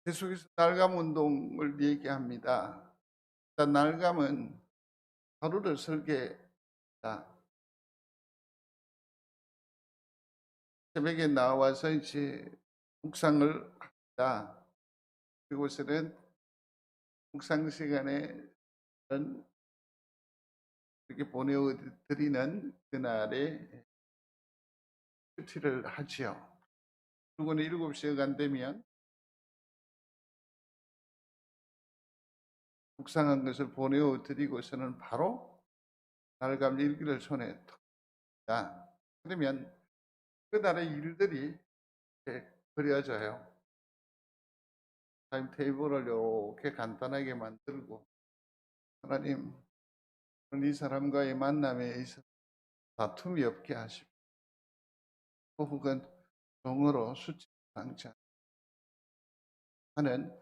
계속해서 날감 운동을 얘기합니다. 일단 날감은 하루를 설계다. 새벽에 나와서 이제 묵상을 합니다. 그곳에는 묵상 시간에 이렇게 보내어 드리는 그날에 큐티를 하지요. 그리고는 7시가 안 되면 묵상한 것을 보내어 드리고서는 바로 날감 일기를 손에 듭니다. 그러면 그날의 일들이 이렇게 그려져요. 타임테이블을 이렇게 간단하게 만들고, 하나님, 오늘 이 사람과의 만남에 있어서 다툼이 없게 하시고, 혹은 종으로 수치상자 하는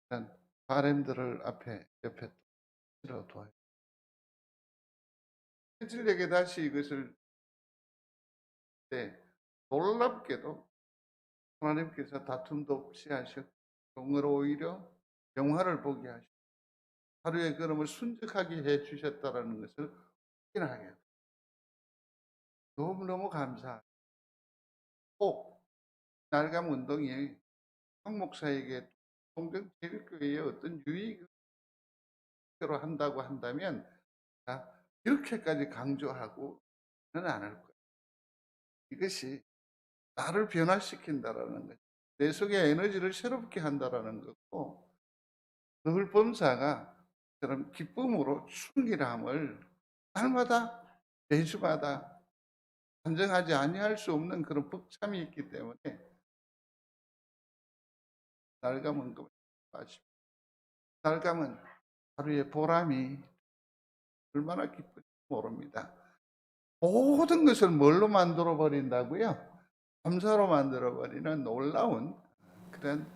그런 바램들을 옆에 실어 두어요. 현실에게 다시 이것을 때 놀랍게도 하나님께서 다툼도 없이 하셨고, 종으로 오히려 영화를 보게 하시고, 하루의 걸음을 순적하게 해 주셨다라는 것을 확인하게 해요. 너무너무 감사합니다. 꼭 날감 운동이 황 목사에게 동정제일교회의 어떤 유익으로 한다고 한다면 이렇게까지 강조하고는 않을 거예요. 이것이 나를 변화시킨다라는 거죠. 내 속의 에너지를 새롭게 한다라는 거고, 늘 범사가 그런 기쁨으로 충실함을 날마다 매주마다 단정하지 아니할 수 없는 그런 벅참이 있기 때문에 날감은 날감은 하루의 보람이 얼마나 기쁜지 모릅니다. 모든 것을 뭘로 만들어 버린다고요? 감사로 만들어 버리는 놀라운 그런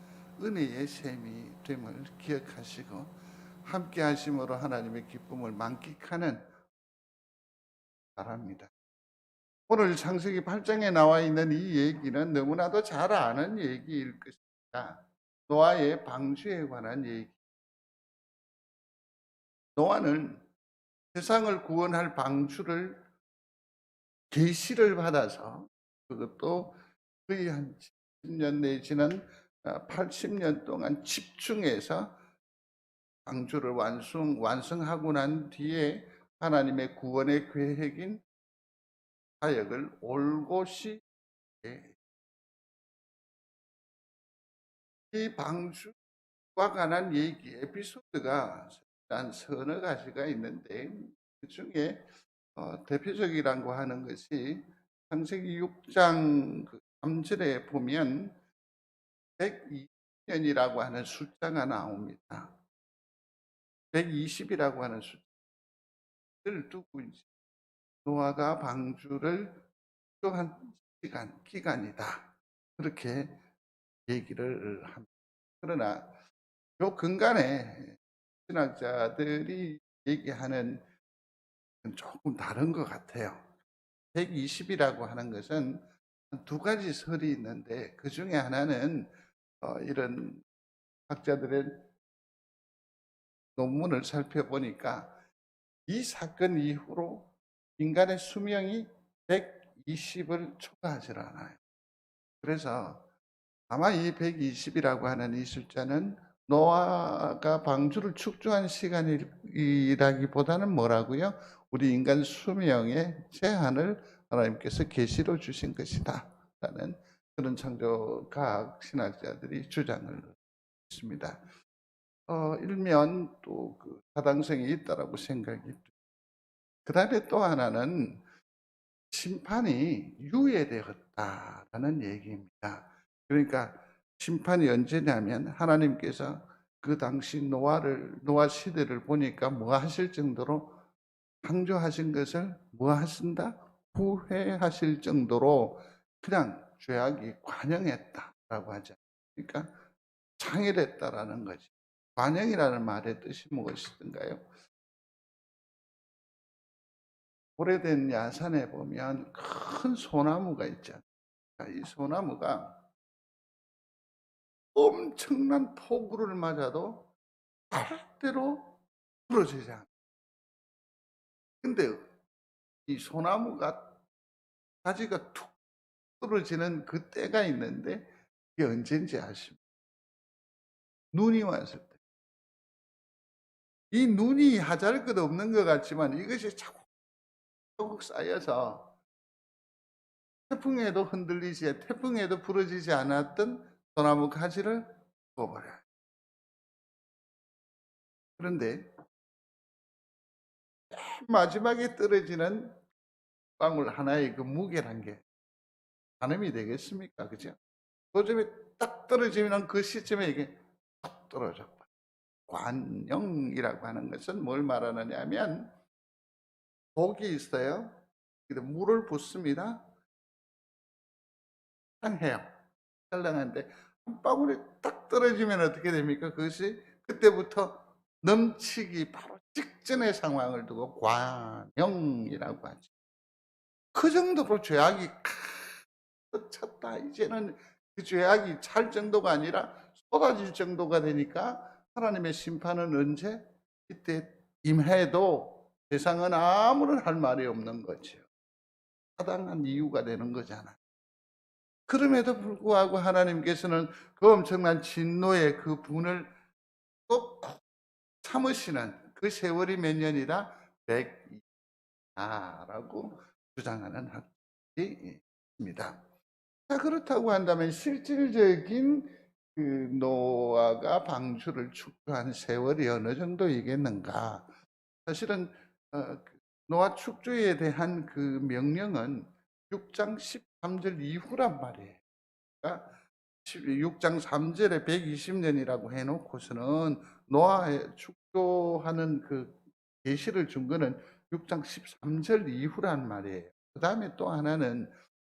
은혜의 셈이 됨을 기억하시고, 함께 하심으로 하나님의 기쁨을 만끽하는 바랍니다. 오늘 창세기 8장에 나와 있는 이 얘기는 너무나도 잘 아는 얘기일 것입니다. 노아의 방주에 관한 얘기. 노아는 세상을 구원할 방주를 계시를 받아서, 그것도 거의 한 70년 내지는 80년 동안 집중해서 방주를 완성하고 난 뒤에 하나님의 구원의 계획인 사역을 올곧이 이 방주와 관한 얘기 에피소드가 한 서너 가지가 있는데, 그 중에 대표적이라고 하는 것이 창세기 6장 3절에 보면 120년이라고 하는 숫자가 나옵니다. 120이라고 하는 숫자를 두고 이제 노아가 방주를 필요한 기간이다, 그렇게 얘기를 합니다. 그러나 요 근간에 신학자들이 얘기하는 건 조금 다른 것 같아요. 120이라고 하는 것은 두 가지 설이 있는데, 그 중에 하나는 이런 학자들의 논문을 살펴보니까 이 사건 이후로 인간의 수명이 120을 초과하지 않아요. 그래서 아마 이 120이라고 하는 이 숫자는 노아가 방주를 축조한 시간이라기보다는 뭐라고요? 우리 인간 수명의 제한을 하나님께서 계시로 주신 것이다 라는 그런 창조과학 신학자들이 주장을 했습니다. 일면 또 그 타당성이 있다라고 생각이 듭니다. 그 다음에 또 하나는 심판이 유예되었다라는 얘기입니다. 그러니까 심판이 언제냐면, 하나님께서 그 당시 노아 시대를 보니까 뭐 하실 정도로, 창조하신 것을 뭐 하신다? 후회하실 정도로 그냥 죄악이 관영했다라고 하죠. 그러니까 창일했다라는 거지. 관영이라는 말의 뜻이 무엇이든가요? 오래된 야산에 보면 큰 소나무가 있잖아요. 이 소나무가 엄청난 폭우를 맞아도 절대로 부러지지 않아요. 근데 이 소나무가 가지가 툭 떨어지는 그 때가 있는데 그게 언제인지 아십니까? 눈이 왔을 때. 이 눈이 하잘것없는 것 같지만 이것이 차곡차곡 쌓여서 태풍에도 부러지지 않았던 소나무 가지를 뽑아버려요. 그런데 마지막에 떨어지는 방울 하나의 그 무게란 게 가늠이 되겠습니까? 그죠? 그 점에 딱 떨어지면 그 시점에 이게 탁 떨어져. 관영이라고 하는 것은 뭘 말하느냐 하면 독이 있어요. 근데 물을 붓습니다. 탕해요. 찰랑한데 한 방울이 딱 떨어지면 어떻게 됩니까? 그것이 그때부터 넘치기 바로 직전의 상황을 두고 관영이라고 하죠. 그 정도로 죄악이 가득 찼다. 이제는 그 죄악이 찰 정도가 아니라 쏟아질 정도가 되니까 하나님의 심판은 언제? 이때 임해도 세상은 아무런 할 말이 없는 거죠. 타당한 이유가 되는 거잖아. 그럼에도 불구하고 하나님께서는 그 엄청난 진노의 그 분을 또 참으시는 그 세월이 몇 년이다? 100이라고 주장하는 학이 있습니다. 자, 그렇다고 한다면 실질적인 그 노아가 방주를 축조한 세월이 어느 정도이겠는가? 사실은 노아 축조에 대한 그 명령은 6장 13절 이후란 말이에요. 그러니까 6장 3절에 120년이라고 해놓고서는 노아의 축조하는 그 계시를 준 거는 6장 13절 이후란 말이에요. 그 다음에 또 하나는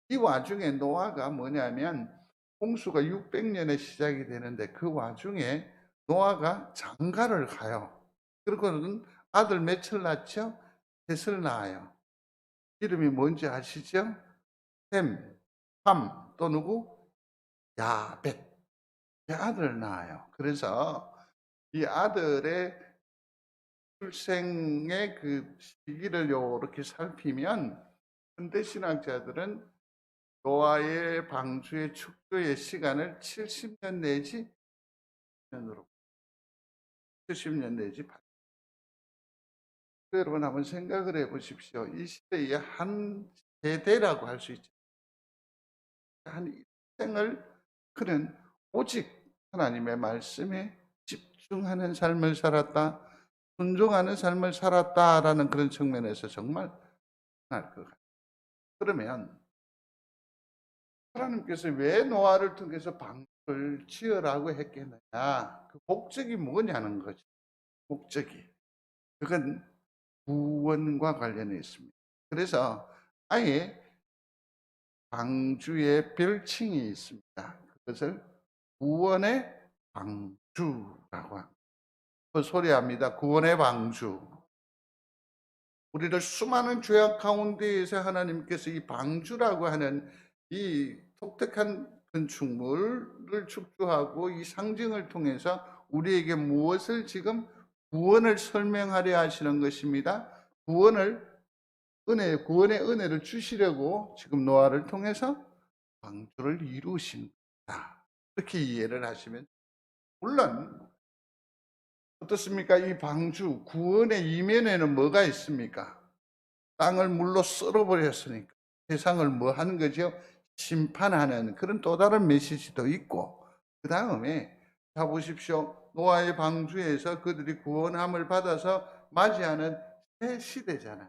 이 와중에 노아가 뭐냐면 홍수가 600년에 시작이 되는데 그 와중에 노아가 장가를 가요. 그리고는 아들 몇을 낳죠? 셋을 낳아요. 이름이 뭔지 아시죠? 셈, 함, 또 누구? 야벳. 아들을 낳아요. 그래서 이 아들의 출생의 그 시기를 이렇게 살피면 현대 신학자들은 노아의 방주의 축조의 시간을 70년 내지 년으로 70년 내지 80년. 여러분 한번 생각을 해 보십시오. 이 시대의 한 세대라고 할 수 있죠. 한 일생을 그는 오직 하나님의 말씀에 집중하는 삶을 살았다, 순종하는 삶을 살았다라는 그런 측면에서 정말 할 것 같아요. 그러면 하나님께서 왜 노아를 통해서 방주를 지으라고 했겠느냐? 그 목적이 뭐냐는 거죠. 목적이. 그건 구원과 관련해 있습니다. 그래서 아예 방주의 별칭이 있습니다. 그것을 구원의 방주라고 합니다. 그 소리합니다. 구원의 방주. 우리를 수많은 죄악 가운데에서 하나님께서 이 방주라고 하는 이 독특한 건축물을 축조하고 이 상징을 통해서 우리에게 무엇을 지금 구원을 설명하려 하시는 것입니다. 구원의 은혜를 주시려고 지금 노아를 통해서 방주를 이루신다. 이렇게 이해를 하시면, 물론 어떻습니까? 이 방주 구원의 이면에는 뭐가 있습니까? 땅을 물로 썰어버렸으니까 세상을 뭐 하는 거죠? 심판하는 그런 또 다른 메시지도 있고, 그 다음에 자 보십시오. 노아의 방주에서 그들이 구원함을 받아서 맞이하는 새 시대잖아요.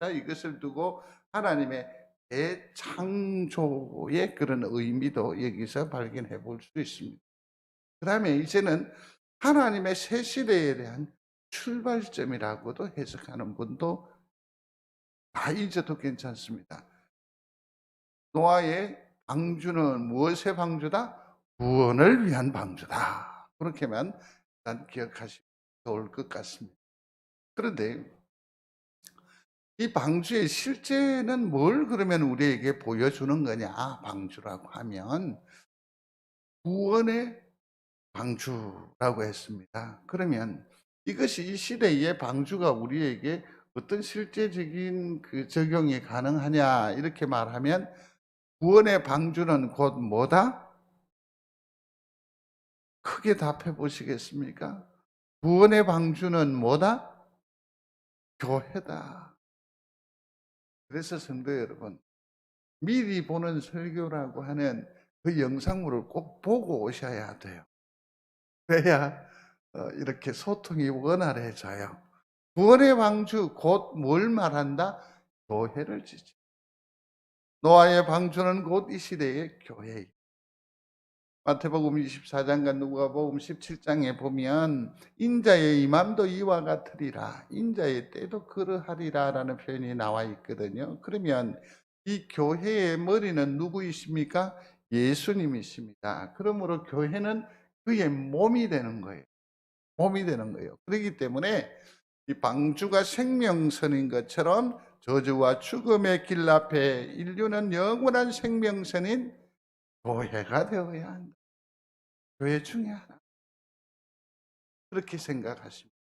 자, 이것을 두고 하나님의 대창조의 그런 의미도 여기서 발견해 볼 수 있습니다. 그 다음에 이제는 하나님의 새 시대에 대한 출발점이라고도 해석하는 분도 다 잊어도 괜찮습니다. 노아의 방주는 무엇의 방주다? 구원을 위한 방주다. 그렇게만 일단 기억하시면 좋을 것 같습니다. 그런데 이 방주의 실제는 뭘 그러면 우리에게 보여주는 거냐? 방주라고 하면 구원의 방주라고 했습니다. 그러면 이것이 이 시대의 방주가 우리에게 어떤 실제적인 그 적용이 가능하냐 이렇게 말하면 구원의 방주는 곧 뭐다? 크게 답해 보시겠습니까? 구원의 방주는 뭐다? 교회다. 그래서 성도 여러분, 미리 보는 설교라고 하는 그 영상물을 꼭 보고 오셔야 돼요. 그래야 이렇게 소통이 원활해져요. 구원의 방주 곧 뭘 말한다? 교회를 지지. 노아의 방주는 곧 이 시대의 교회예요. 마태복음 24장과 누가복음 17장에 보면 인자의 임함도 이와 같으리라. 인자의 때도 그러하리라 라는 표현이 나와 있거든요. 그러면 이 교회의 머리는 누구이십니까? 예수님이십니다. 그러므로 교회는 그의 몸이 되는 거예요. 몸이 되는 거예요. 그렇기 때문에 이 방주가 생명선인 것처럼 저주와 죽음의 길 앞에 인류는 영원한 생명선인 교회가 되어야 한다. 교회 중에 하나. 그렇게 생각하십니다.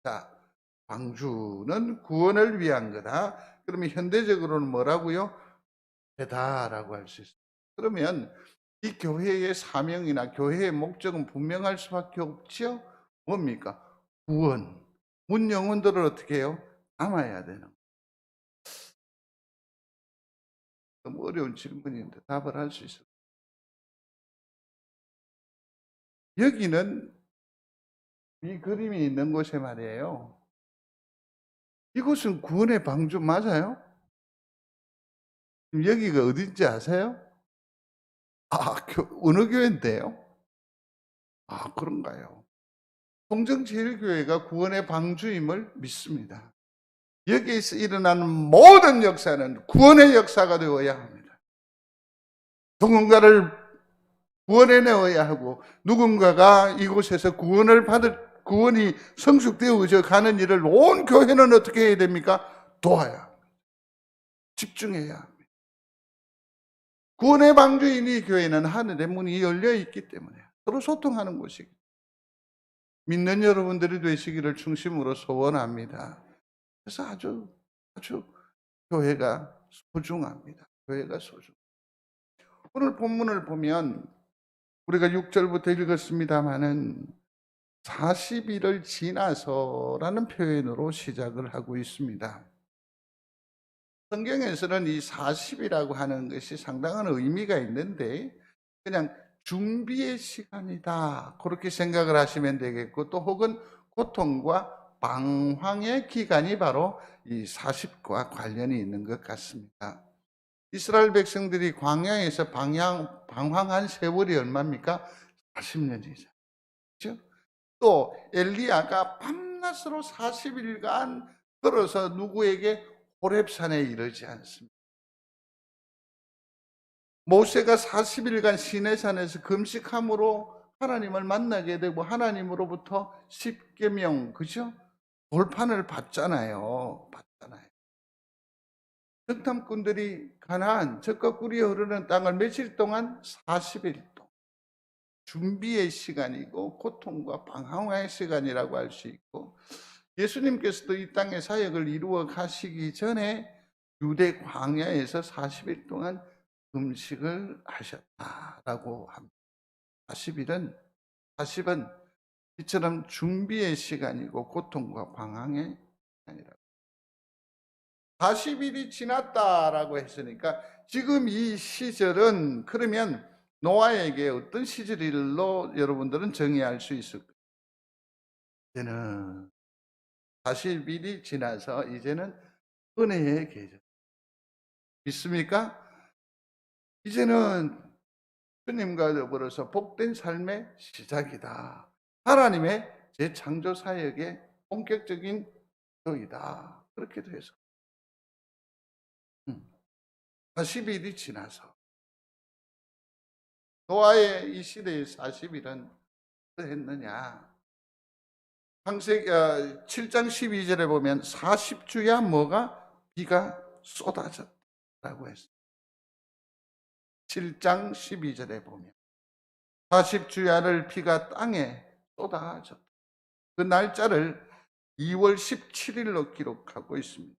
자, 방주는 구원을 위한 거다. 그러면 현대적으로는 뭐라고요? 배다라고 할 수 있습니다. 그러면 이 교회의 사명이나 교회의 목적은 분명할 수밖에 없죠. 뭡니까? 구원. 문 영혼들을 어떻게 해요? 담아야 되는. 너무 어려운 질문인데 답을 할 수 있어요. 여기는 이 그림이 있는 곳에 말이에요. 이곳은 구원의 방주 맞아요? 여기가 어딘지 아세요? 어느 교회인데요? 그런가요? 통정제일교회가 구원의 방주임을 믿습니다. 여기에서 일어나는 모든 역사는 구원의 역사가 되어야 합니다. 누군가를 구원해내어야 하고 누군가가 이곳에서 구원이 성숙되어져 가는 일을 온 교회는 어떻게 해야 됩니까? 도와야 합니다. 집중해야 합니다. 구원의 방주인 이 교회는 하늘의 문이 열려 있기 때문에 서로 소통하는 곳이고 믿는 여러분들이 되시기를 중심으로 소원합니다. 그래서 아주 교회가 소중합니다. 교회가 소중. 오늘 본문을 보면 우리가 6절부터 읽었습니다마는 40일을 지나서라는 표현으로 시작을 하고 있습니다. 성경에서는 이 40이라고 하는 것이 상당한 의미가 있는데 그냥 준비의 시간이다 그렇게 생각을 하시면 되겠고 또 혹은 고통과 방황의 기간이 바로 이 40과 관련이 있는 것 같습니다. 이스라엘 백성들이 광야에서 방황한 세월이 얼마입니까? 40년이죠. 그렇죠? 또 엘리야가 밤낮으로 40일간 걸어서 누구에게 호렙산에 이르지 않습니다. 모세가 40일간 시내산에서 금식함으로 하나님을 만나게 되고 하나님으로부터 십계명, 그죠? 돌판을 받잖아요. 적탐꾼들이 가나안, 젖과 꿀이 흐르는 땅을 며칠 동안 40일 동안 준비의 시간이고 고통과 방황의 시간이라고 할 수 있고 예수님께서도 이 땅의 사역을 이루어 가시기 전에 유대 광야에서 40일 동안 금식을 하셨다라고 합니다. 40은 이처럼 준비의 시간이고 고통과 방황의 시간이라고. 40일이 지났다라고 했으니까 지금 이 시절은 그러면 노아에게 어떤 시절일로 여러분들은 정의할 수 있을 거예요. 이제는 40일이 지나서 이제는 은혜의 계절. 믿습니까? 이제는 주님과 더불어서 복된 삶의 시작이다. 하나님의 재창조 사역의 본격적인 시이다 그렇게 돼서 40일이 지나서 노아의 이 시대의 40일은 어떠했느냐? 창세기 7장 12절에 보면 40주야 뭐가 비가 쏟아졌다고 했어요. 7장 12절에 보면 40주야를 비가 땅에 쏟아졌다. 그 날짜를 2월 17일로 기록하고 있습니다.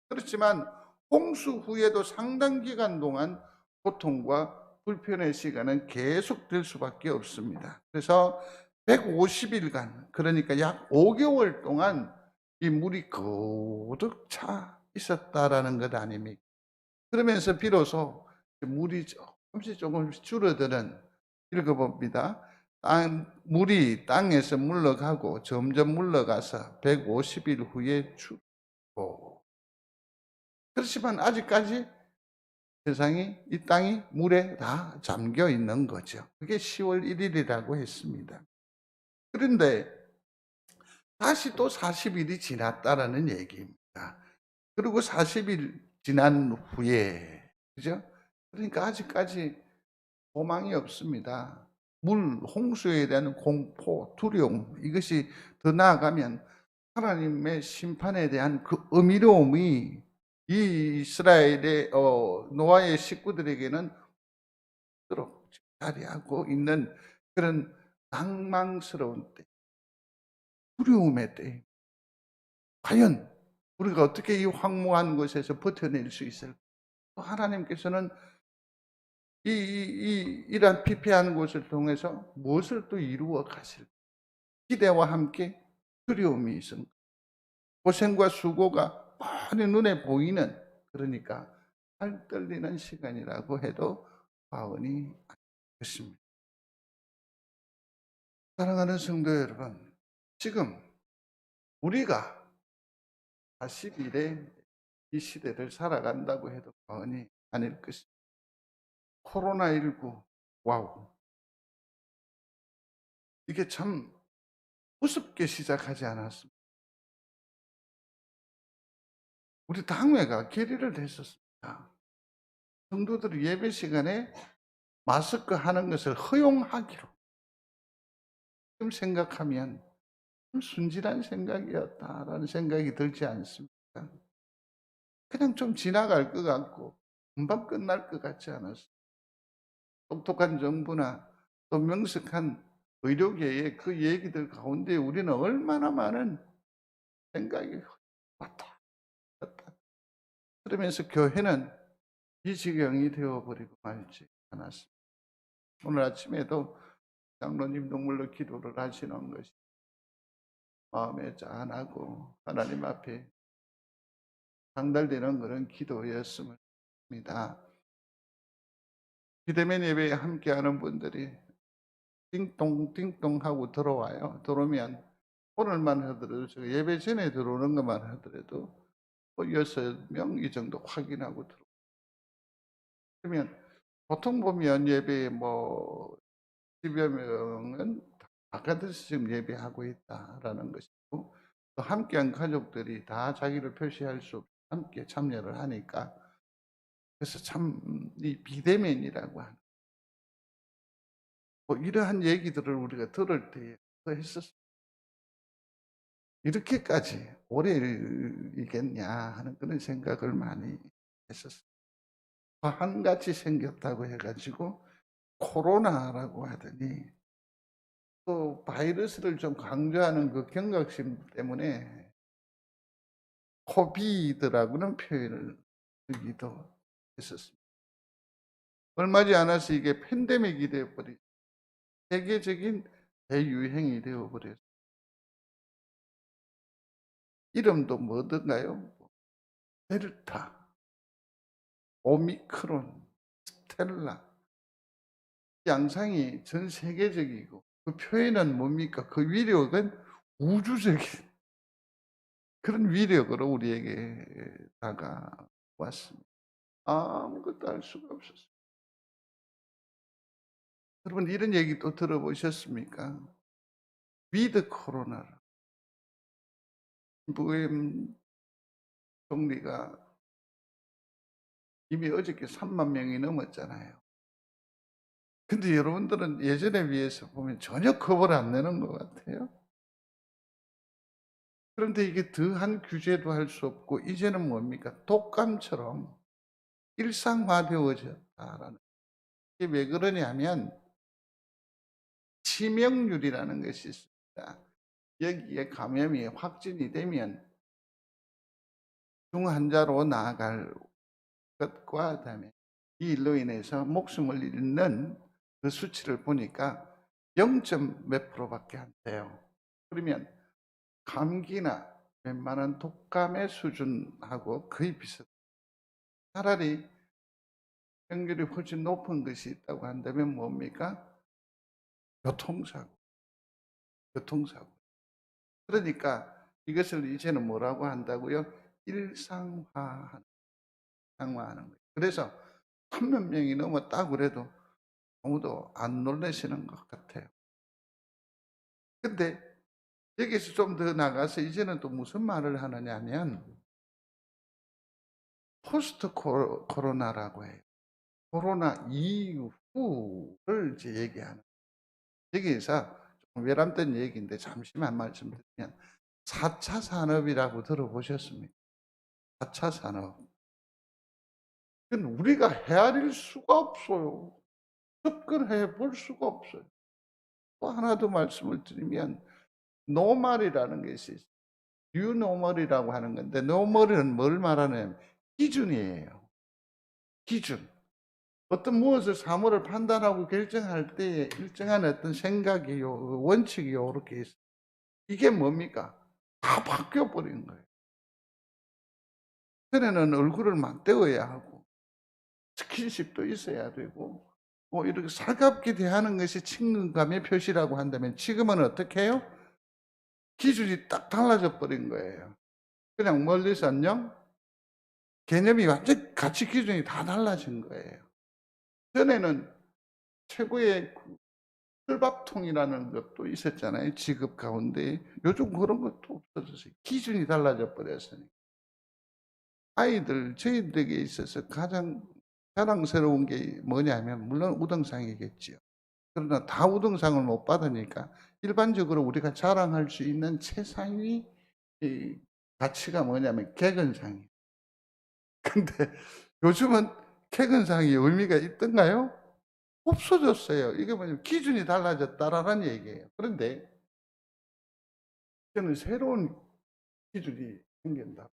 그렇지만 홍수 후에도 상당 기간 동안 고통과 불편의 시간은 계속될 수밖에 없습니다. 그래서 150일간, 그러니까 약 5개월 동안 이 물이 거득 차 있었다라는 것 아닙니까? 그러면서 비로소 물이 조금씩 줄어드는, 읽어봅니다. 물이 땅에서 물러가고 점점 물러가서 150일 후에 줄고. 그렇지만 아직까지 세상이, 이 땅이 물에 다 잠겨 있는 거죠. 그게 10월 1일이라고 했습니다. 그런데 다시 또 40일이 지났다라는 얘기입니다. 그리고 40일 지난 후에, 그죠? 그러니까 아직까지 소망이 없습니다. 홍수에 대한 공포, 두려움, 이것이 더 나아가면 하나님의 심판에 대한 그 어미로움이 이 이스라엘의 노아의 식구들에게는 그토록 자리하고 있는 그런 낭망스러운 때, 두려움의 때, 과연 우리가 어떻게 이 황무한 곳에서 버텨낼 수 있을까? 또 하나님께서는 이러한 피폐한 곳을 통해서 무엇을 또 이루어 가실까? 기대와 함께 두려움이 있습니다. 고생과 수고가 뻔히 눈에 보이는, 그러니까 살 떨리는 시간이라고 해도 과언이 아니겠습니다. 사랑하는 성도 여러분, 지금 우리가 40일의 이 시대를 살아간다고 해도 과언이 아닐 것입니다. 코로나19, 와우. 이게 참 우습게 시작하지 않았습니다. 우리 당회가 결의를 했었습니다. 성도들이 예배 시간에 마스크 하는 것을 허용하기로. 지금 생각하면 참 순진한 생각이었다라는 생각이 들지 않습니까? 그냥 좀 지나갈 것 같고 금방 끝날 것 같지 않았어요. 똑똑한 정부나 또 명석한 의료계의 그 얘기들 가운데 우리는 얼마나 많은 생각이 왔다 갔다, 그러면서 교회는 이 지경이 되어버리고 말지 않았습니다. 오늘 아침에도 장로님 눈물로 기도를 하시는 것이 마음에 짠하고 하나님 앞에 상달되는 그런 기도였음을 합니다. 비대면 예배에 함께하는 분들이 띵동띵동 하고 들어와요. 들어오면 오늘만 하더라도 제가 예배 전에 들어오는 것만 하더라도 6명 이 정도 확인하고 들어오고, 그러면 보통 보면 예배에 10여 명은 바깥에서 지금 예배하고 있다라는 것이고, 또 함께한 가족들이 다 자기를 표시할 수 없이 함께 참여를 하니까, 그래서 참 이 비대면이라고 하는 이러한 얘기들을 우리가 들을 때에 했었어요. 이렇게까지 오래 이겠냐 하는 그런 생각을 많이 했었어요. 한같이 생겼다고 해가지고 코로나라고 하더니 또 바이러스를 좀 강조하는 그 경각심 때문에 코비드라고는 표현을 쓰기도 했었습니다. 얼마 지 않아서 이게 팬데믹이 되어버리, 세계적인 대유행이 되어버렸어요. 이름도 뭐든가요? 델타, 오미크론, 스텔라. 양상이 전 세계적이고, 그 표현은 뭡니까? 그 위력은 우주적인 그런 위력으로 우리에게 다가왔습니다. 아무것도 알 수가 없었어요. 여러분, 이런 얘기 또 들어보셨습니까? 위드 코로나. 부임 총리가 이미 어저께 3만 명이 넘었잖아요. 근데 여러분들은 예전에 비해서 보면 전혀 겁을 안 내는 것 같아요. 그런데 이게 더한 규제도 할 수 없고, 이제는 뭡니까? 독감처럼 일상화되어졌다라는. 이게 왜 그러냐면, 치명률이라는 것이 있습니다. 여기에 감염이 확진이 되면 중환자로 나아갈 것과 그다음에 이 일로 인해서 목숨을 잃는 그 수치를 보니까 0. 몇 프로밖에 안 돼요. 그러면 감기나 웬만한 독감의 수준하고 거의 비슷해요. 차라리 확률이 훨씬 높은 것이 있다고 한다면 뭡니까? 교통사고. 그러니까 이것을 이제는 뭐라고 한다고요? 일상화하는 거예요. 그래서 1000몇 명이 넘었다고 그래도 아무도 안 놀라시는 것 같아요. 근데 여기서 좀 더 나가서 이제는 또 무슨 말을 하느냐면 포스트 코로나라고 해요. 코로나 이후를 이제 얘기하는. 여기에서 좀 외람된 얘기인데 잠시만 말씀드리면 4차 산업이라고 들어보셨습니까? 4차 산업. 그건 우리가 헤아릴 수가 없어요. 접근해 볼 수가 없어요. 또 하나 더 말씀을 드리면 노멀이라는 것이 있어요. 뉴노멀이라고 하는 건데 노멀은 뭘 말하냐면 기준이에요. 기준. 어떤 무엇을 사물을 판단하고 결정할 때 일정한 어떤 생각이요, 원칙이요, 이렇게 있어요. 이게 뭡니까? 다 바뀌어 버린 거예요. 전에는 얼굴을 맞대어야 하고, 스킨십도 있어야 되고, 이렇게 살갑게 대하는 것이 친근감의 표시라고 한다면 지금은 어떻게 해요? 기준이 딱 달라져 버린 거예요. 그냥 멀리서 안녕? 개념이 완전 가치 기준이 다 달라진 거예요. 전에는 최고의 풀밥통이라는 것도 있었잖아요. 직업 가운데. 요즘 그런 것도 없어졌어요. 기준이 달라져 버렸으니. 저희들에게 있어서 가장 자랑스러운 게 뭐냐면, 물론 우등상이겠지요. 그러나 다 우등상을 못 받으니까 일반적으로 우리가 자랑할 수 있는 최상위 가치가 뭐냐면 개근상이에요. 근데 요즘은 개근상이 의미가 있던가요? 없어졌어요. 이게 뭐냐면 기준이 달라졌다라는 얘기예요. 그런데 저는 새로운 기준이 생긴다.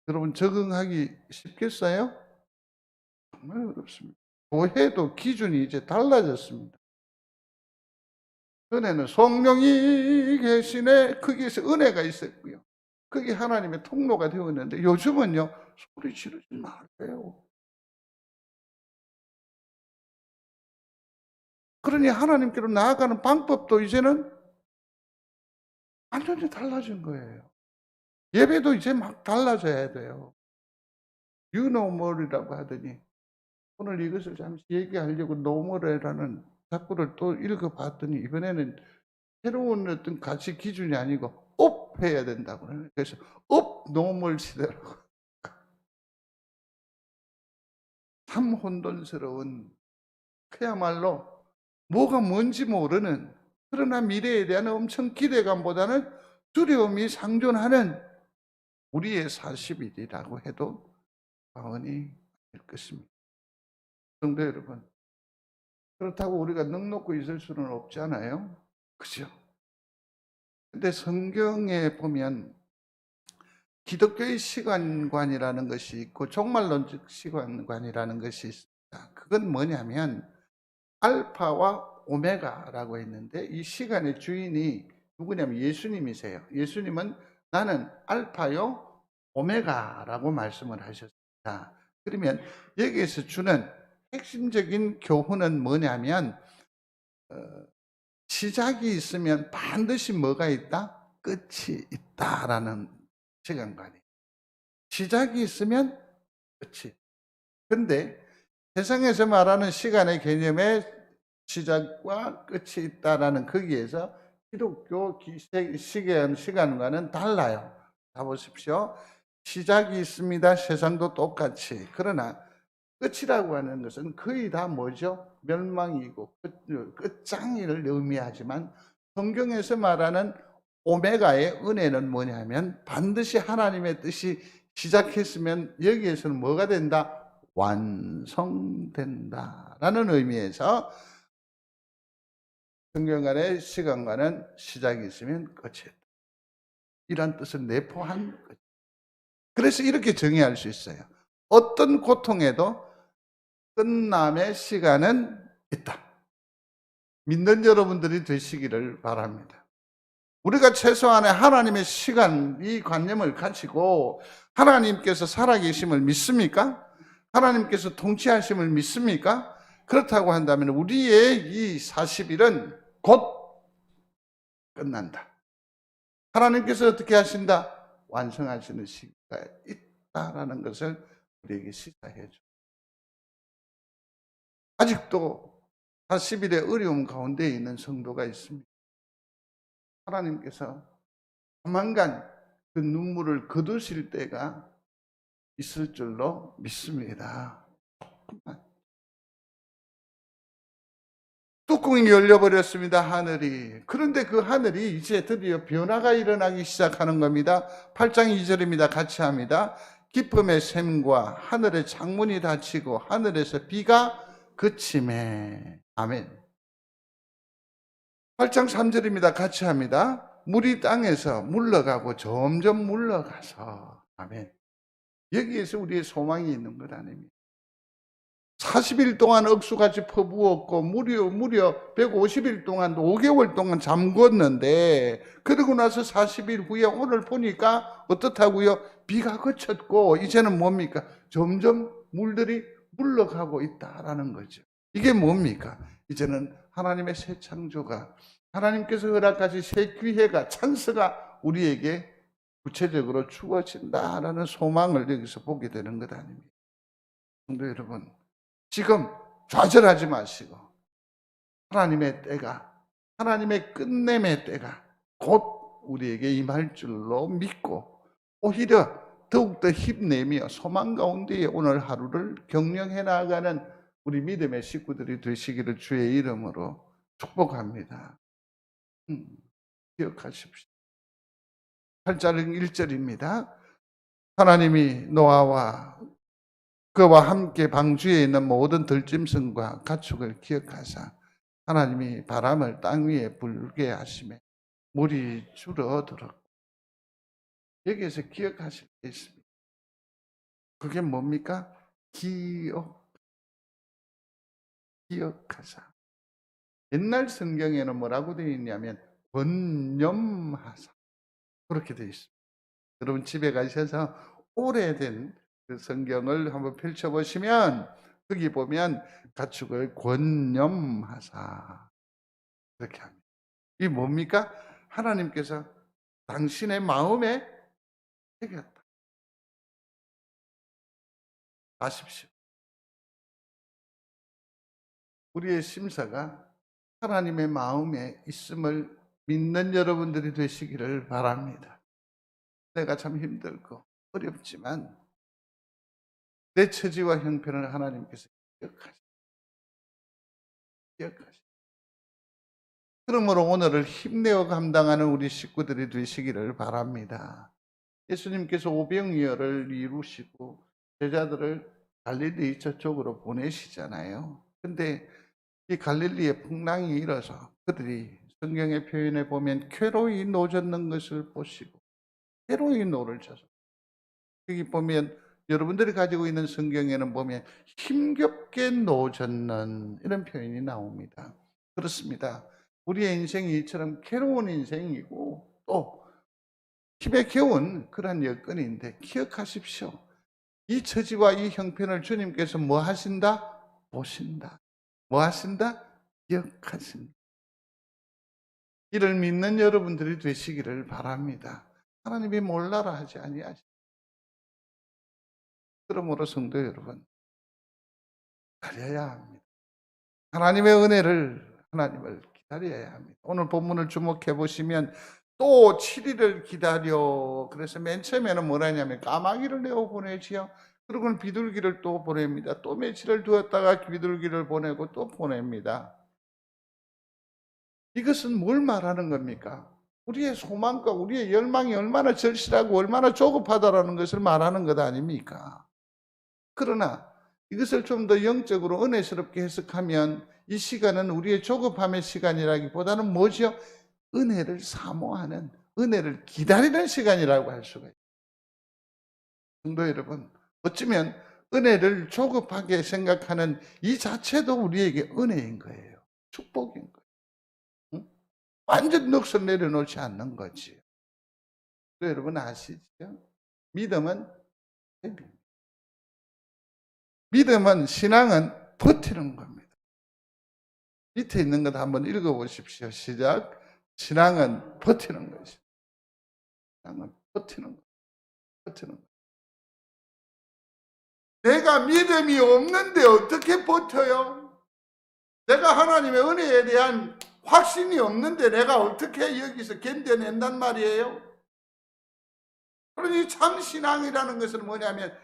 여러분 적응하기 쉽겠어요? 정말 어렵습니다. 교회도 기준이 이제 달라졌습니다. 전에는 성령이 계시네, 거기에서 은혜가 있었고요. 그게 하나님의 통로가 되었는데 요즘은요, 소리 지르지 마세요. 그러니 하나님께로 나아가는 방법도 이제는 완전히 달라진 거예요. 예배도 이제 막 달라져야 돼요. 유노멀이라고 하더니 오늘 이것을 잠시 얘기하려고 노멀이라는 작구를 또 읽어봤더니 이번에는 새로운 어떤 가치 기준이 아니고 업 해야 된다고 그래요. 그래서 업 노멀 시대라고. 참 혼돈스러운, 그야말로 뭐가 뭔지 모르는, 그러나 미래에 대한 엄청 기대감보다는 두려움이 상존하는 우리의 40일이라고 해도 과언이 될 것입니다. 성도 여러분, 그렇다고 우리가 넉넉히 있을 수는 없잖아요. 그죠? 근데 성경에 보면 기독교의 시간관이라는 것이 있고 종말론적 시간관이라는 것이 있습니다. 그건 뭐냐면 알파와 오메가라고 했는데 이 시간의 주인이 누구냐면 예수님이세요. 예수님은 나는 알파요 오메가라고 말씀을 하셨습니다. 그러면 여기에서 주는 핵심적인 교훈은 뭐냐면 시작이 있으면 반드시 뭐가 있다? 끝이 있다라는 시간관이에요. 시작이 있으면 끝이. 근데 세상에서 말하는 시간의 개념에 시작과 끝이 있다라는 거기에서 기독교 시간과는 달라요. 자 보십시오. 시작이 있습니다. 세상도 똑같이. 그러나 끝이라고 하는 것은 거의 다 뭐죠? 멸망이고 끝장을 의미하지만 성경에서 말하는 오메가의 은혜는 뭐냐면 반드시 하나님의 뜻이 시작했으면 여기에서는 뭐가 된다? 완성된다라는 의미에서 성경간의 시간과는 시작이 있으면 끝이 있다. 이런 뜻을 내포한 거죠. 그래서 이렇게 정의할 수 있어요. 어떤 고통에도 끝남의 시간은 있다. 믿는 여러분들이 되시기를 바랍니다. 우리가 최소한의 하나님의 시간, 이 관념을 가지고 하나님께서 살아계심을 믿습니까? 하나님께서 통치하심을 믿습니까? 그렇다고 한다면 우리의 이 40일은 곧 끝난다. 하나님께서 어떻게 하신다? 완성하시는 시기가 있다라는 것을 우리에게 시사해 줘. 아직도 40일의 어려움 가운데 있는 성도가 있습니다. 하나님께서 조만간 그 눈물을 거두실 때가 있을 줄로 믿습니다. 뚜껑이 열려버렸습니다, 하늘이. 그런데 그 하늘이 이제 드디어 변화가 일어나기 시작하는 겁니다. 8장 2절입니다. 같이 합니다. 기쁨의 샘과 하늘의 창문이 닫히고 하늘에서 비가 그치매. 아멘. 8장 3절입니다. 같이 합니다. 물이 땅에서 물러가고 점점 물러가서. 아멘. 여기에서 우리의 소망이 있는 것 아닙니까? 40일 동안 억수같이 퍼부었고 무려 150일 동안 5개월 동안 잠궜는데 그러고 나서 40일 후에 오늘 보니까 어떻다고요? 비가 그쳤고 이제는 뭡니까? 점점 물들이 물러가고 있다라는 거죠. 이게 뭡니까? 이제는 하나님의 새 창조가 하나님께서 허락하신 새 기회가 찬스가 우리에게 구체적으로 주어진다라는 소망을 여기서 보게 되는 것 아닙니까? 성도 여러분, 지금 좌절하지 마시고 하나님의 때가, 하나님의 끝냄의 때가 곧 우리에게 임할 줄로 믿고 오히려 더욱더 힘내며 소망 가운데 오늘 하루를 경영해 나가는 우리 믿음의 식구들이 되시기를 주의 이름으로 축복합니다. 기억하십시오. 8장 1절입니다. 하나님이 노아와 그와 함께 방주에 있는 모든 들짐승과 가축을 기억하사 하나님이 바람을 땅 위에 불게 하시매 물이 줄어들었고. 여기에서 기억하실 게 있습니다. 그게 뭡니까? 기억하사. 옛날 성경에는 뭐라고 되어 있냐면 권념하사 그렇게 되어 있습니다. 여러분 집에 가셔서 오래된 그 성경을 한번 펼쳐보시면 거기 보면 가축을 권념하사 그렇게 합니다. 이게 뭡니까? 하나님께서 당신의 마음에 새겼다. 아십시오. 우리의 심사가 하나님의 마음에 있음을 믿는 여러분들이 되시기를 바랍니다. 내가 참 힘들고 어렵지만 내 처지와 형편을 하나님께서 기억하시고 그러므로 오늘을 힘내어 감당하는 우리 식구들이 되시기를 바랍니다. 예수님께서 오병이어를 이루시고 제자들을 갈릴리 저쪽으로 보내시잖아요. 근데 이 갈릴리에 풍랑이 일어서 그들이 성경의 표현에 보면 쾌로이 노젓는 것을 보시고 쾌로이 노를 져서 여기 보면 여러분들이 가지고 있는 성경에는 보면 힘겹게 노젓는 이런 표현이 나옵니다. 그렇습니다. 우리의 인생이 이처럼 괴로운 인생이고 또 힘에 겨운 그런 여건인데 기억하십시오. 이 처지와 이 형편을 주님께서 뭐 하신다? 보신다. 뭐 하신다? 기억하신다. 이를 믿는 여러분들이 되시기를 바랍니다. 하나님이 몰라라 하지 아니하시다. 그러므로 성도 여러분, 기다려야 합니다. 하나님의 은혜를, 하나님을 기다려야 합니다. 오늘 본문을 주목해 보시면 또 7일을 기다려. 그래서 맨 처음에는 뭐라냐면 까마귀를 내어 보내지요. 그리고는 비둘기를 또 보냅니다. 또 며칠을 두었다가 비둘기를 보내고 또 보냅니다. 이것은 뭘 말하는 겁니까? 우리의 소망과 우리의 열망이 얼마나 절실하고 얼마나 조급하다라는 것을 말하는 것 아닙니까? 그러나 이것을 좀 더 영적으로 은혜스럽게 해석하면 이 시간은 우리의 조급함의 시간이라기보다는 뭐죠? 은혜를 사모하는, 은혜를 기다리는 시간이라고 할 수가 있어요. 성도 여러분, 어쩌면 은혜를 조급하게 생각하는 이 자체도 우리에게 은혜인 거예요. 축복인 거예요. 응? 완전 넋을 내려놓지 않는 거지. 여러분 아시죠? 믿음은 믿음은, 신앙은 버티는 겁니다. 밑에 있는 것 한번 읽어보십시오. 시작. 신앙은 버티는 것이죠. 신앙은 버티는 것. 버티는 것. 내가 믿음이 없는데 어떻게 버텨요? 내가 하나님의 은혜에 대한 확신이 없는데 내가 어떻게 여기서 견뎌낸단 말이에요? 그러니 참 신앙이라는 것은 뭐냐면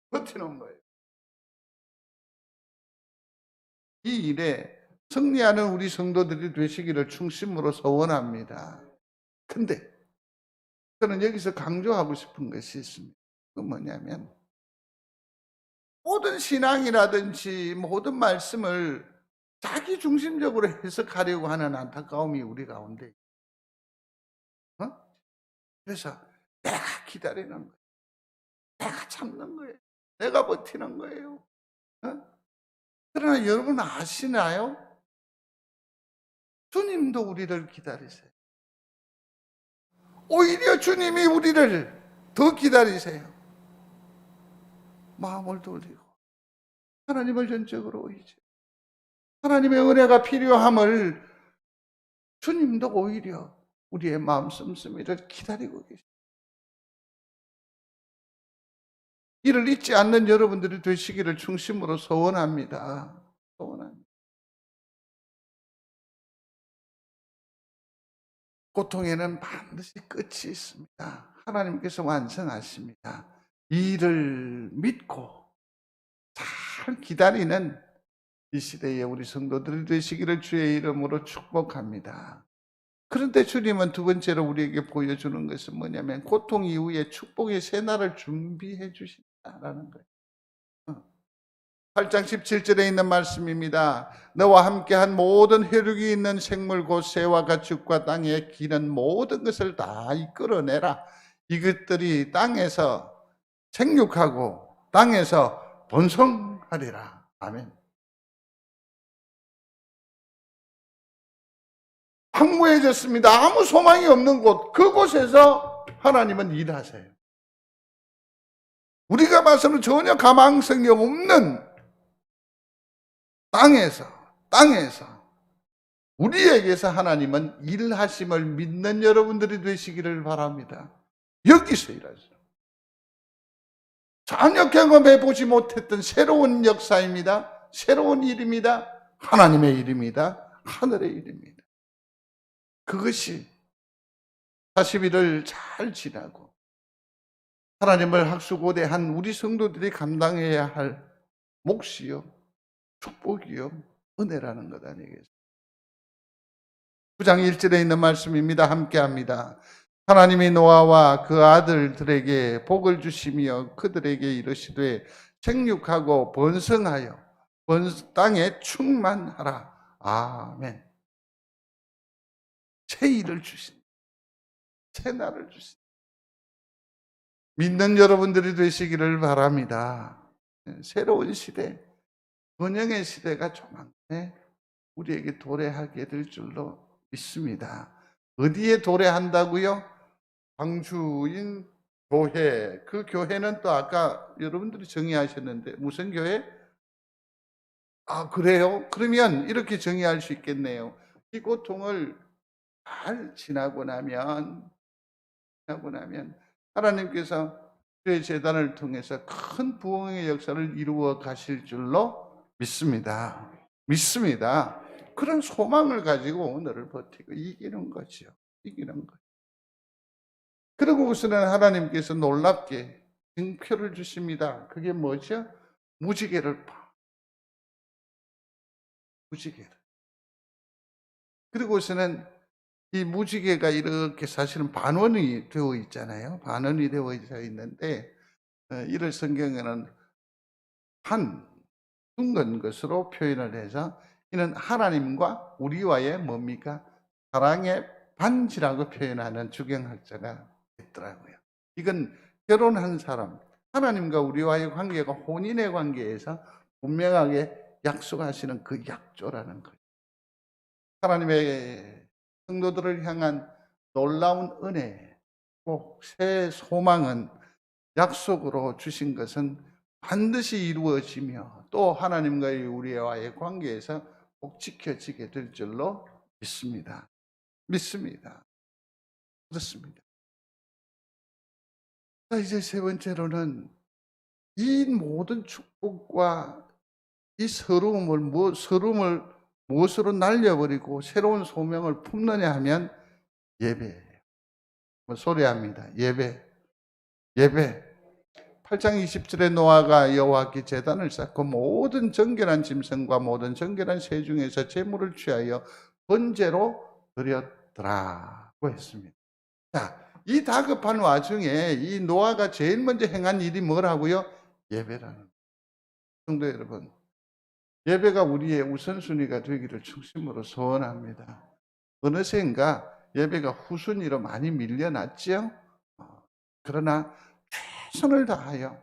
버티는 거예요. 이 일에 승리하는 우리 성도들이 되시기를 충심으로 소원합니다. 근데 저는 여기서 강조하고 싶은 것이 있습니다. 그건 뭐냐면 모든 신앙이라든지 모든 말씀을 자기 중심적으로 해석하려고 하는 안타까움이 우리 가운데 있어요. 그래서 내가 기다리는 거예요. 내가 참는 거예요. 내가 버티는 거예요. 그러나 여러분 아시나요? 주님도 우리를 기다리세요. 오히려 주님이 우리를 더 기다리세요. 마음을 돌리고 하나님을 전적으로 의지. 하나님의 은혜가 필요함을 주님도 오히려 우리의 마음 씀씀이를 기다리고 계십니다. 이를 잊지 않는 여러분들이 되시기를 중심으로 소원합니다. 소원합니다. 고통에는 반드시 끝이 있습니다. 하나님께서 완성하십니다. 이 일을 믿고 잘 기다리는 이 시대에 우리 성도들이 되시기를 주의 이름으로 축복합니다. 그런데 주님은 두 번째로 우리에게 보여주는 것은 뭐냐면 고통 이후에 축복의 새날을 준비해 주신다라는 거예요. 8장 17절에 있는 말씀입니다. 너와 함께한 모든 혈육이 있는 생물 곧 새와 가축과 땅에 기는 모든 것을 다 이끌어내라. 이것들이 땅에서 생육하고 땅에서 번성하리라. 아멘. 황무해졌습니다. 아무 소망이 없는 곳, 그곳에서 하나님은 일하세요. 우리가 봐서는 전혀 가망성이 없는 땅에서 우리에게서 하나님은 일하심을 믿는 여러분들이 되시기를 바랍니다. 여기서 일하세요. 전혀 경험해 보지 못했던 새로운 역사입니다. 새로운 일입니다. 하나님의 일입니다. 하늘의 일입니다. 그것이 40일을 잘 지나고 하나님을 학수고대한 우리 성도들이 감당해야 할 몫이요, 축복이요, 은혜라는 것 아니겠습니까? 9장 1절에 있는 말씀입니다. 함께합니다. 하나님이 노아와 그 아들들에게 복을 주시며 그들에게 이르시되 생육하고 번성하여 땅에 충만하라. 아멘. 새 일을 주신, 새 날을 주신 믿는 여러분들이 되시기를 바랍니다. 새로운 시대, 번영의 시대가 조만간에 우리에게 도래하게 될 줄로 믿습니다. 어디에 도래한다고요? 광주인 교회. 그 교회는 또 아까 여러분들이 정의하셨는데 무슨 교회? 아, 그래요? 그러면 이렇게 정의할 수 있겠네요. 이 고통을 잘 지나고 나면 하나님께서 주의 재단을 통해서 큰 부흥의 역사를 이루어 가실 줄로 믿습니다. 믿습니다. 그런 소망을 가지고 오늘을 버티고 이기는 거죠. 이기는 거죠. 그러고서는 하나님께서 놀랍게 증표를 주십니다. 그게 뭐죠? 무지개를 파. 무지개를. 그리고서는 이 무지개가 이렇게 사실은 반원이 되어 있잖아요. 반원이 되어 있는데 이를 성경에는 한 숨긴 것으로 표현을 해서 이는 하나님과 우리와의 뭡니까? 사랑의 반지라고 표현하는 주경학자가 있더라고요. 이건 결혼한 사람, 하나님과 우리와의 관계가 혼인의 관계에서 분명하게 약속하시는 그 약조라는 거예요. 하나님의 성도들을 향한 놀라운 은혜, 꼭 새 소망은 약속으로 주신 것은 반드시 이루어지며 또 하나님과의 우리와의 관계에서 꼭 지켜지게 될 줄로 믿습니다. 믿습니다. 그렇습니다. 자, 이제 세 번째로는 이 모든 축복과 이 서러움을 무엇으로 날려버리고 새로운 소명을 품느냐 하면 예배예요. 소리합니다. 예배. 예배. 8장 20절에 노아가 여호와께 제단을 쌓고 모든 정결한 짐승과 모든 정결한 새 중에서 제물을 취하여 번제로 드렸더라고 했습니다. 자, 이 다급한 와중에 이 노아가 제일 먼저 행한 일이 뭐라고요? 예배라는. 성도 여러분, 예배가 우리의 우선순위가 되기를 중심으로 소원합니다. 어느샌가 예배가 후순위로 많이 밀려났지요? 그러나 최선을 다하여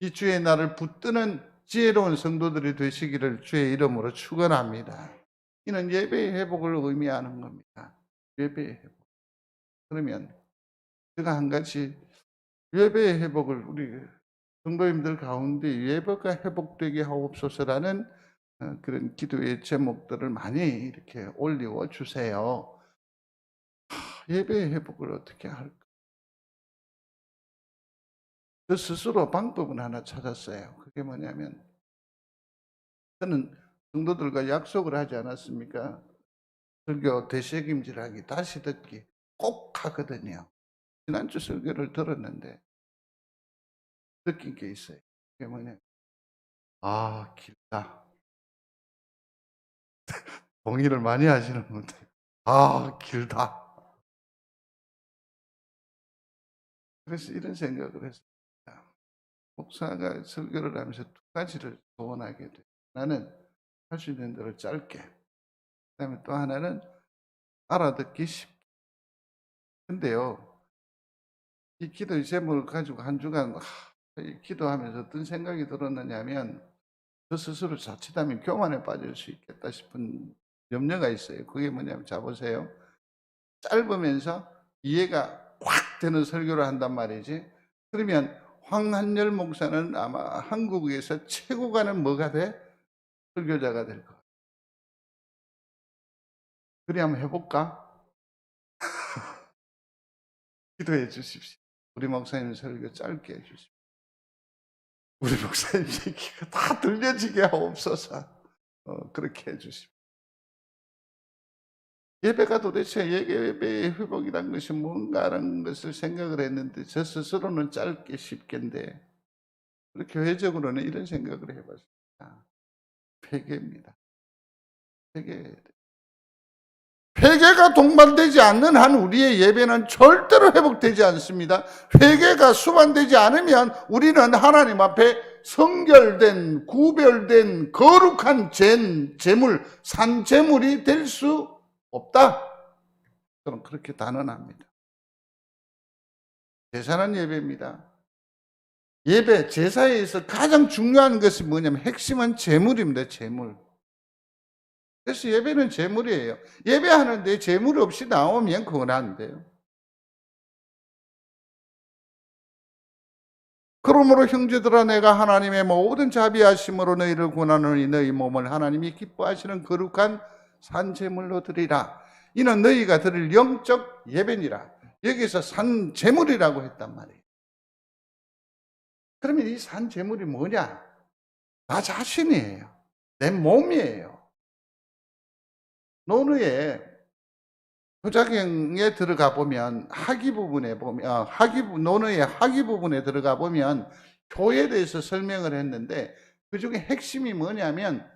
이 주의 날을 붙드는 지혜로운 성도들이 되시기를 주의 이름으로 축원합니다. 이는 예배의 회복을 의미하는 겁니다. 예배의 회복. 그러면 제가 한 가지 예배의 회복을 우리 성도님들 가운데 예배가 회복되게 하옵소서라는 그런 기도의 제목들을 많이 이렇게 올려 주세요. 예배의 회복을 어떻게 할까? 저 스스로 방법은 하나 찾았어요. 그게 뭐냐면 저는 성도들과 약속을 하지 않았습니까? 설교 되새김질하기, 다시 듣기 꼭 하거든요. 지난주 설교를 들었는데 느낀 게 있어요. 그게 뭐냐? 아, 길다. 동의를 많이 하시는 분들. 아, 길다. 그래서 이런 생각을 했습니다. 목사가 설교를 하면서 두 가지를 소원하게 돼요. 하나는 할 수 있는 대로 짧게. 그다음에 또 하나는 알아듣기 쉽게. 근데요, 이 기도의 제목을 가지고 한 주간 기도하면서 어떤 생각이 들었느냐면 저 스스로 자칫하면 교만에 빠질 수 있겠다 싶은 염려가 있어요. 그게 뭐냐면 자 보세요. 짧으면서 이해가 확 되는 설교를 한단 말이지. 그러면 황한열 목사는 아마 한국에서 최고가는 뭐가 돼? 설교자가 될 거야. 그래 한번 해볼까? 기도해 주십시오. 우리 목사님 설교 짧게 해주십시오. 우리 목사님 얘기가 다 들려지게 하옵소서. 그렇게 해주십시오. 예배가 도대체 예배의 회복이란 것이 뭔가라는 것을 생각을 했는데 저 스스로는 짧게 쉽게인데 우리 교회적으로는 이런 생각을 해봤습니다. 회개입니다. 회개가 동반되지 않는 한 우리의 예배는 절대로 회복되지 않습니다. 회개가 수반되지 않으면 우리는 하나님 앞에 성결된, 구별된, 거룩한 제물, 산제물이 될 수 없다. 저는 그렇게 단언합니다. 제사는 예배입니다. 예배, 제사에서 가장 중요한 것이 뭐냐면 핵심은 제물입니다. 제물. 그래서 예배는 제물이에요. 예배하는데 제물 없이 나오면 그건 안 돼요. 그러므로 형제들아 내가 하나님의 모든 자비하심으로 너희를 구원하노니 너희 몸을 하나님이 기뻐하시는 거룩한 산제물로 드리라. 이는 너희가 드릴 영적 예배니라. 여기서 산제물이라고 했단 말이에요. 그러면 이 산제물이 뭐냐? 나 자신이에요. 내 몸이에요. 논의에 효자경에 들어가 보면 하기 부분에 보면 논의의 하기 부분에 들어가 보면 효에 대해서 설명을 했는데 그 중에 핵심이 뭐냐면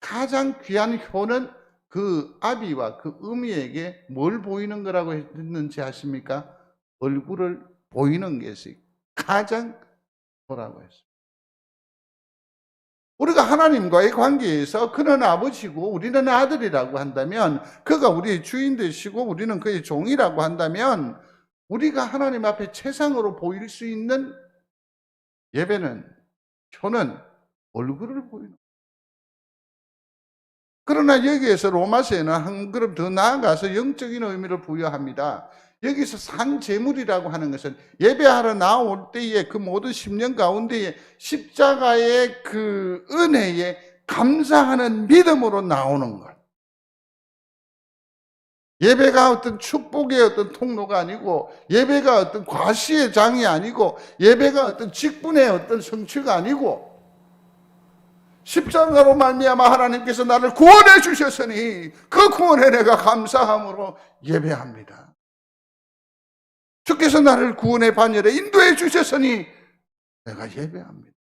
가장 귀한 효는 그 아비와 그 어미에게 뭘 보이는 거라고 했는지 아십니까? 얼굴을 보이는 것이 가장 효라고 했어요. 우리가 하나님과의 관계에서 그는 아버지고 우리는 아들이라고 한다면, 그가 우리의 주인 되시고 우리는 그의 종이라고 한다면, 우리가 하나님 앞에 최상으로 보일 수 있는 예배는, 표는 얼굴을 보이는. 그러나 여기에서 로마서에는 한 걸음 더 나아가서 영적인 의미를 부여합니다. 여기서 산제물이라고 하는 것은 예배하러 나올 때에 그 모든 10년 가운데에 십자가의 그 은혜에 감사하는 믿음으로 나오는 것. 예배가 어떤 축복의 어떤 통로가 아니고, 예배가 어떤 과시의 장이 아니고, 예배가 어떤 직분의 어떤 성취가 아니고, 십자가로 말미암아 하나님께서 나를 구원해 주셨으니 그 구원에 내가 감사함으로 예배합니다. 주께서 나를 구원의 반열에 인도해 주셨으니 내가 예배합니다.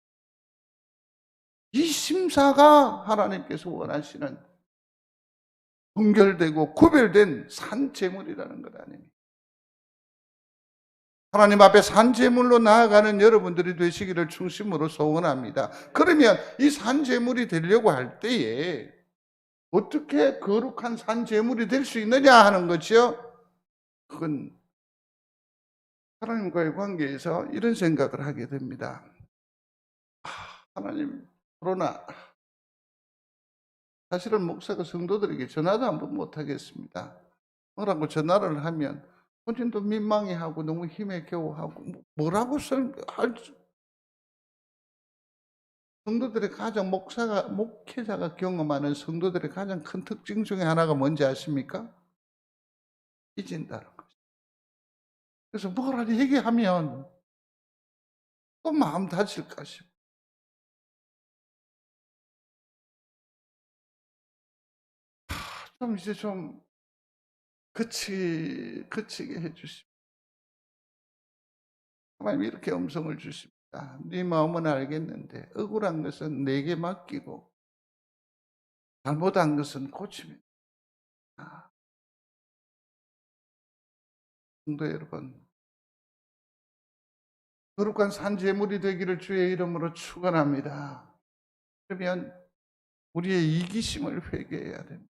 이 심사가 하나님께서 원하시는 분별되고 구별된 산제물이라는 것 아닙니까? 하나님 앞에 산제물로 나아가는 여러분들이 되시기를 중심으로 소원합니다. 그러면 이 산제물이 되려고 할 때에 어떻게 거룩한 산제물이 될 수 있느냐 하는 거죠. 그건 하나님과의 관계에서 이런 생각을 하게 됩니다. 하나님, 그러나 사실은 목사가 성도들에게 전화도 한번 못하겠습니다. 뭐라고 전화를 하면 본인도 민망해하고 너무 힘에 겨워하고 뭐라고 할지. 성도들의 가장 목회자가 경험하는 성도들의 가장 큰 특징 중에 하나가 뭔지 아십니까? 잊은다는 거죠. 그래서 뭐라 얘기하면 또 마음 다칠까 싶어. 좀 이제 좀 그치게 해주십시오. 하나님 이렇게 음성을 주십니다. 네 마음은 알겠는데 억울한 것은 내게 맡기고 잘못한 것은 고치면. 성도 여러분, 거룩한 산제물이 되기를 주의 이름으로 축원합니다. 그러면 우리의 이기심을 회개해야 됩니다.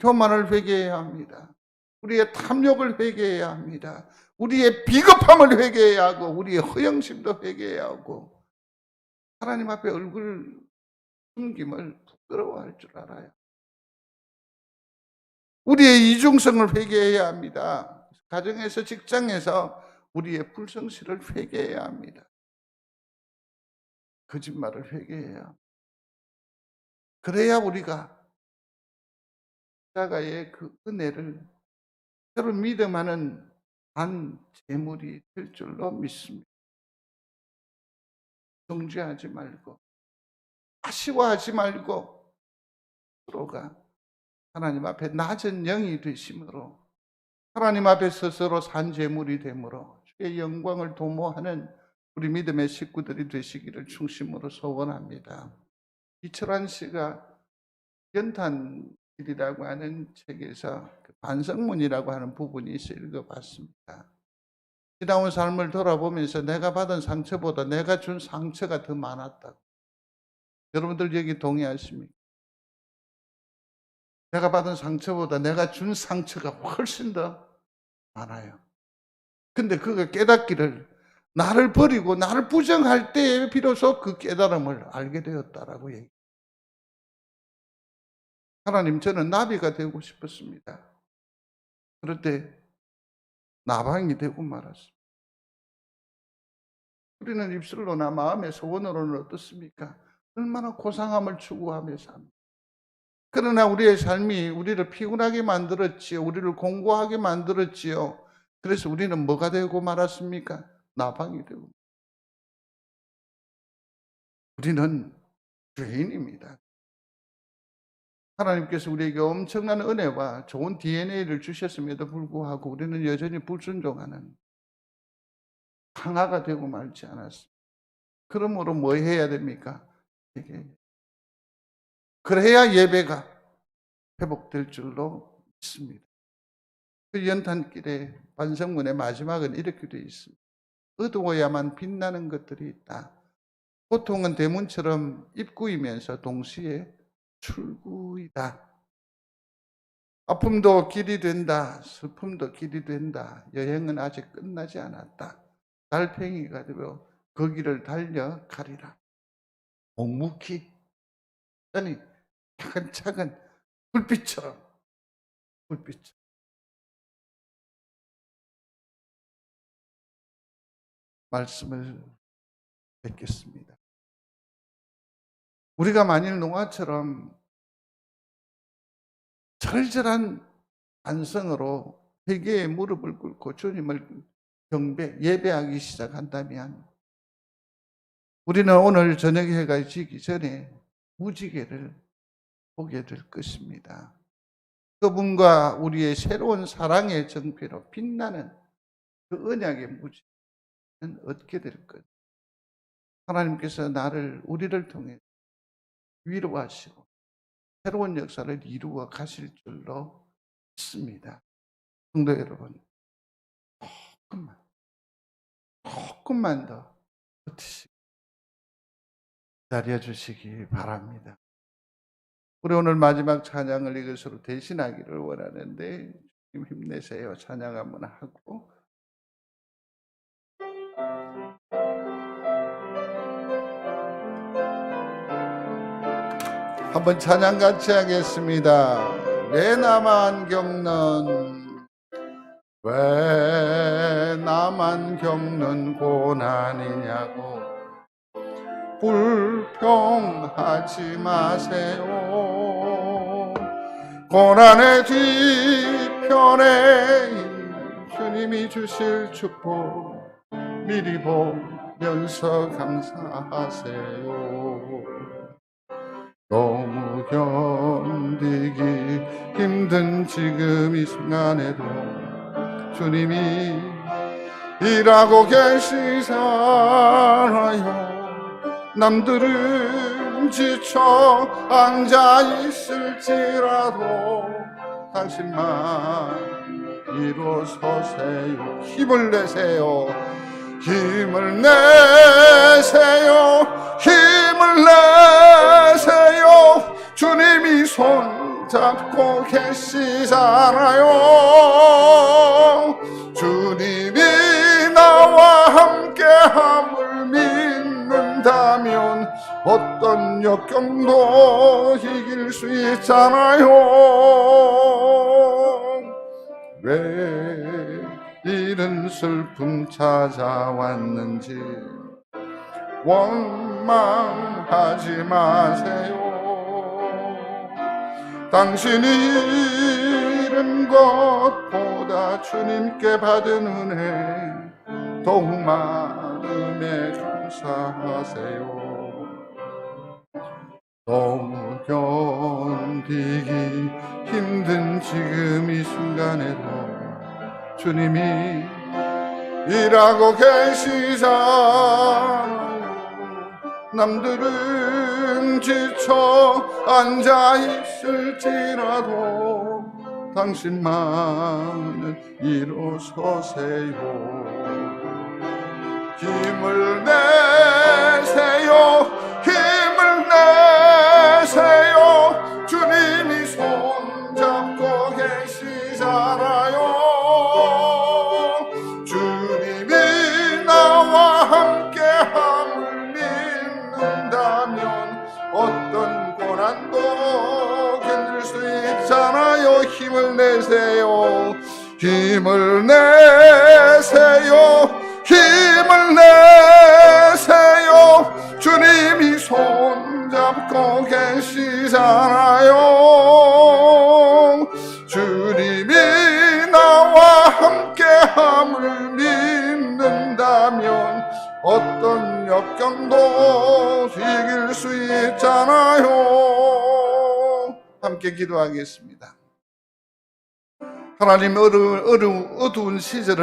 교만을 회개해야 합니다. 우리의 탐욕을 회개해야 합니다. 우리의 비겁함을 회개해야 하고 우리의 허영심도 회개해야 하고 하나님 앞에 얼굴 숨김을 부끄러워할 줄 알아요. 우리의 이중성을 회개해야 합니다. 가정에서, 직장에서 우리의 불성실을 회개해야 합니다. 거짓말을 회개해야 합니다. 그래야 우리가 십자가의 그 은혜를 서로 믿음하는 한 제물이 될 줄로 믿습니다. 정죄하지 말고 아쉬워하지 말고 서로가 하나님 앞에 낮은 영이 되심으로 하나님 앞에 스스로 산 제물이 되므로 주의 영광을 도모하는 우리 믿음의 식구들이 되시기를 중심으로 소원합니다. 이철환 씨가 연탄길이라고 하는 책에서 반성문이라고 하는 부분이 있어 읽어봤습니다. 지나온 삶을 돌아보면서 내가 받은 상처보다 내가 준 상처가 더 많았다고. 여러분들 여기 동의하십니까? 내가 받은 상처보다 내가 준 상처가 훨씬 더 많아요. 근데 그가 깨닫기를 나를 버리고 나를 부정할 때에 비로소 그 깨달음을 알게 되었다라고 얘기해요. 하나님, 저는 나비가 되고 싶었습니다. 그런데 나방이 되고 말았습니다. 우리는 입술로나 마음의 소원으로는 어떻습니까? 얼마나 고상함을 추구하며 삽니다. 그러나 우리의 삶이 우리를 피곤하게 만들었지요. 우리를 공고하게 만들었지요. 그래서 우리는 뭐가 되고 말았습니까? 나방이 되고. 우리는 죄인입니다. 하나님께서 우리에게 엄청난 은혜와 좋은 DNA를 주셨음에도 불구하고 우리는 여전히 불순종하는 강화가 되고 말지 않았습니다. 그러므로 뭐 해야 됩니까? 그래야 예배가 회복될 줄로 믿습니다. 그 연탄길의 반성문의 마지막은 이렇게 되어 있습니다. 어두워야만 빛나는 것들이 있다. 고통은 대문처럼 입구이면서 동시에 출구이다. 아픔도 길이 된다. 슬픔도 길이 된다. 여행은 아직 끝나지 않았다. 달팽이가 되어 그 길을 달려가리라. 묵묵히 아니 차근차근 불빛처럼 말씀을 뵙겠습니다. 우리가 만일 노아처럼 절절한 안성으로 회개의 무릎을 꿇고 주님을 예배하기 시작한다면 우리는 오늘 저녁 해가 지기 전에 무지개를 보게 될 것입니다. 그분과 우리의 새로운 사랑의 정피로 빛나는 그 언약의 무지개는 얻게 될 것. 하나님께서 우리를 통해 위로하시고 새로운 역사를 이루어 가실 줄로 믿습니다. 성도 여러분, 조금만 더 버티시고 기다려 주시기 바랍니다. 우리 오늘 마지막 찬양을 이것으로 대신하기를 원하는데 힘내세요. 찬양 한번 하고 한번 찬양 같이 하겠습니다. 왜 나만 겪는 고난이냐고 불평하지 마세요. 고난의 뒤편에 주님이 주실 축복 미리 보면서 감사하세요. 너무 견디기 힘든 지금 이 순간에도 주님이 일하고 계시잖아요. 남들은 지쳐 앉아있을지라도 당신만 일어서세요. 힘을 내세요. 힘을 내세요. 주님이 손잡고 계시잖아요. 주님이 나와 함께함을 믿는다면 어떤 역경도 이길 수 있잖아요. 왜 이런 슬픔 찾아왔는지 원망하지 마세요. 당신이 잃은 것보다 주님께 받은 은혜 더욱 마음에 감사하세요. 너무 견디기 힘든 지금 이 순간에도 주님이 일하고 계시잖아요. 남들은 지쳐 앉아있을지라도 당신만은 일어서세요. 힘을 내세요. 주님이 손잡고 계시잖아요. 주님이 나와 함께함을 믿는다면 어떤 고난도 견딜 수 있잖아요. 힘을 내세요. 주님이 손잡고 계시잖아요. 주님이 나와 함께함을 믿는다면 어떤 역경도 이길 수 있잖아요. 함께 기도하겠습니다. 하나님, 어두운 시절을